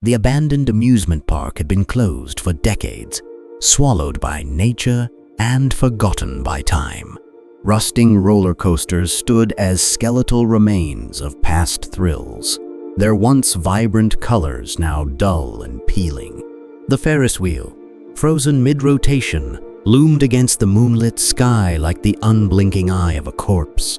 The abandoned amusement park had been closed for decades, swallowed by nature and forgotten by time. Rusting roller coasters stood as skeletal remains of past thrills, their once vibrant colors now dull and peeling. The Ferris wheel, frozen mid-rotation, loomed against the moonlit sky like the unblinking eye of a corpse.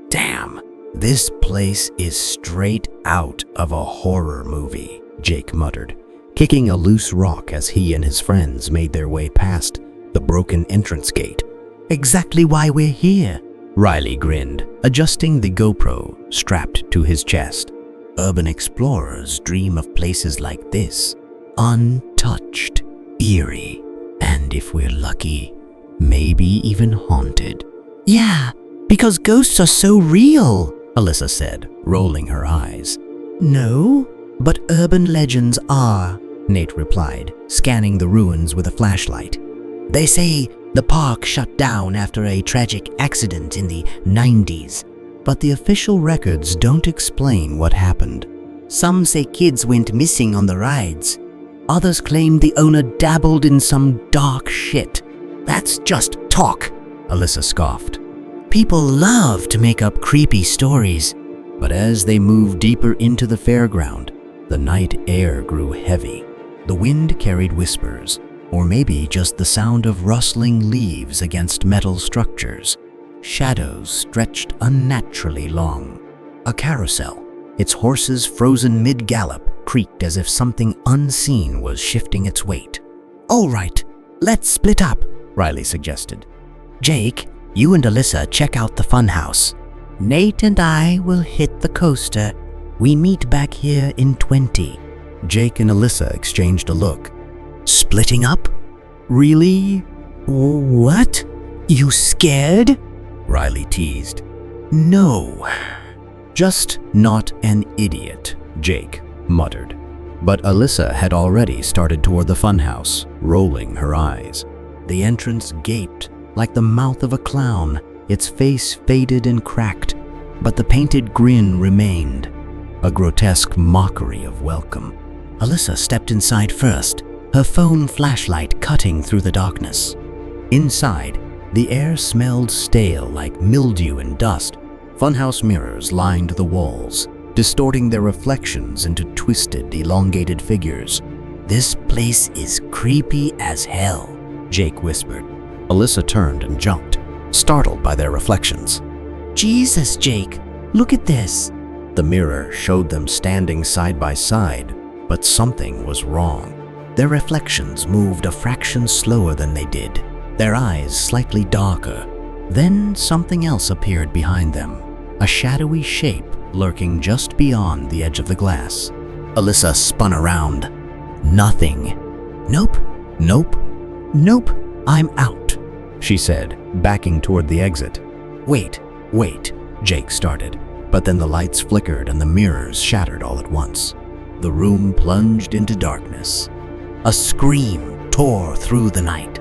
Damn, this place is straight out of a horror movie, Jake muttered, kicking a loose rock as he and his friends made their way past the broken entrance gate. Exactly why we're here, Riley grinned, adjusting the GoPro strapped to his chest. Urban explorers dream of places like this, untouched, eerie, and if we're lucky, maybe even haunted. Yeah, because ghosts are so real, Alyssa said, rolling her eyes. No, but urban legends are, Nate replied, scanning the ruins with a flashlight. They say the park shut down after a tragic accident in the 90s, but the official records don't explain what happened. Some say kids went missing on the rides. Others claim the owner dabbled in some dark shit. That's just talk, Alyssa scoffed. People love to make up creepy stories. But as they moved deeper into the fairground, the night air grew heavy. The wind carried whispers, or maybe just the sound of rustling leaves against metal structures. Shadows stretched unnaturally long. A carousel, its horses frozen mid-gallop, creaked as if something unseen was shifting its weight. All right, let's split up, Riley suggested. Jake, you and Alyssa check out the funhouse. Nate and I will hit the coaster. We meet back here in 20. Jake and Alyssa exchanged a look. Splitting up? Really? What? You scared? Riley teased. No. Just not an idiot, Jake muttered. But Alyssa had already started toward the funhouse, rolling her eyes. The entrance gaped like the mouth of a clown, its face faded and cracked, but the painted grin remained, a grotesque mockery of welcome. Alyssa stepped inside first, her phone flashlight cutting through the darkness. Inside, the air smelled stale like mildew and dust. Funhouse mirrors lined the walls, distorting their reflections into twisted, elongated figures. This place is creepy as hell, Jake whispered. Alyssa turned and jumped, startled by their reflections. Jesus, Jake, look at this. The mirror showed them standing side by side, but something was wrong. Their reflections moved a fraction slower than they did, their eyes slightly darker. Then something else appeared behind them, a shadowy shape lurking just beyond the edge of the glass. Alyssa spun around. Nothing. Nope, nope, nope, I'm out, she said, backing toward the exit. Wait, Jake started, but then the lights flickered and the mirrors shattered all at once. The room plunged into darkness. A scream tore through the night.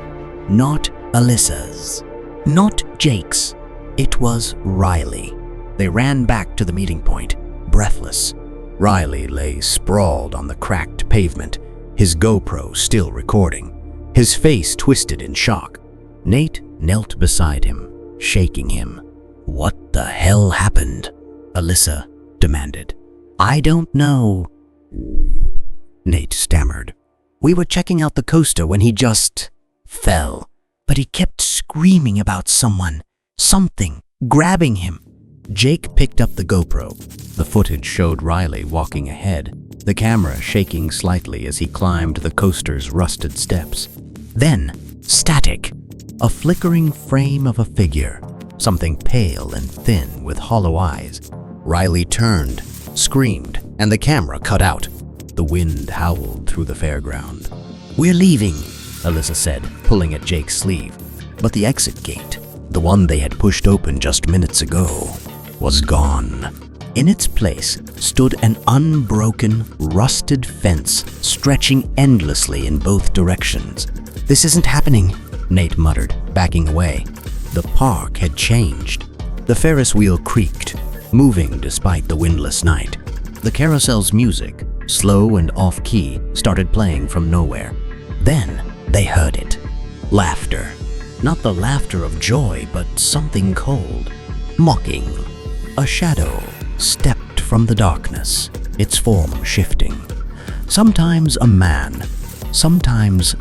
Not Alyssa's, not Jake's. It was Riley. They ran back to the meeting point, breathless. Riley lay sprawled on the cracked pavement, his GoPro still recording, his face twisted in shock. Nate knelt beside him, shaking him. What the hell happened? Alyssa demanded. I don't know, Nate stammered. We were checking out the coaster when he just fell, but he kept screaming about someone, something, grabbing him. Jake picked up the GoPro. The footage showed Riley walking ahead, the camera shaking slightly as he climbed the coaster's rusted steps. Then, static, a flickering frame of a figure, something pale and thin with hollow eyes. Riley turned, screamed, and the camera cut out. The wind howled through the fairground. We're leaving, Alyssa said, pulling at Jake's sleeve. But the exit gate, the one they had pushed open just minutes ago, was gone. In its place stood an unbroken, rusted fence stretching endlessly in both directions. This isn't happening, Nate muttered, backing away. The park had changed. The Ferris wheel creaked, moving despite the windless night. The carousel's music, slow and off-key, started playing from nowhere. Then they heard it. Laughter. Not the laughter of joy, but something cold. Mocking. A shadow stepped from the darkness, its form shifting. Sometimes a man, sometimes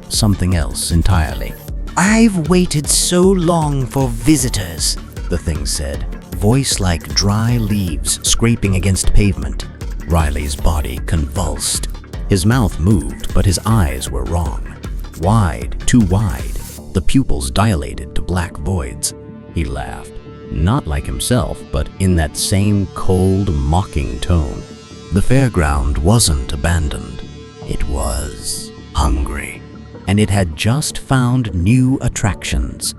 something else entirely. "I've waited so long for visitors," the thing said, voice like dry leaves scraping against pavement. Riley's body convulsed. His mouth moved, but his eyes were wrong. Wide, too wide. The pupils dilated to black voids. He laughed, not like himself, but in that same cold, mocking tone. The fairground wasn't abandoned. It was hungry. And it had just found new attractions.